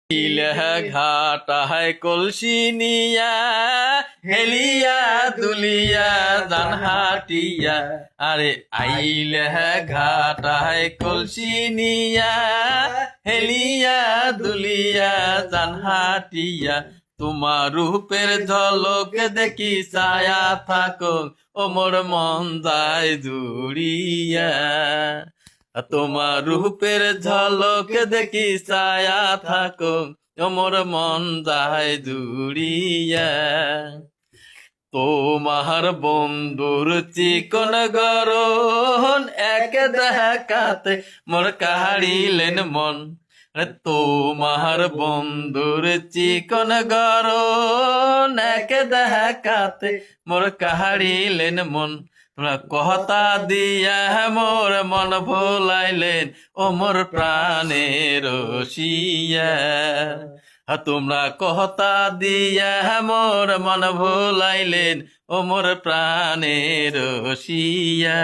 ইলেহা ঘাটায় কলসি নিয়া হেলিয়া দুলিয়া জান হাটিয়া আরে আইলেহা ঘাটায় কলসি নিয়া হেলিয়া দুলিয়া জান হাটিয়া তোমার রূপের ঝলক দেখি ছায়া থাকো ও মোর মন যায় জুড়িয়া তোমার রূপের ঝলক দেখি ছায়া থাকো মোর মন যায় জুড়িয়া তোমার বন্ধুর চিকন গরন এক দেখাতে মোর কাহারিলেন মন তোমার বন্ধুর চিকন গরন এক দেখাতে মোর কাহারিলেন মন তোমরা কথা দিয়া মোর মন ভোলাইলেন ও মোর প্রাণের রসিয়া তোমরা কথা দিয়া মোর মন ভোলাইলেন ও মোর প্রাণের রসিয়া।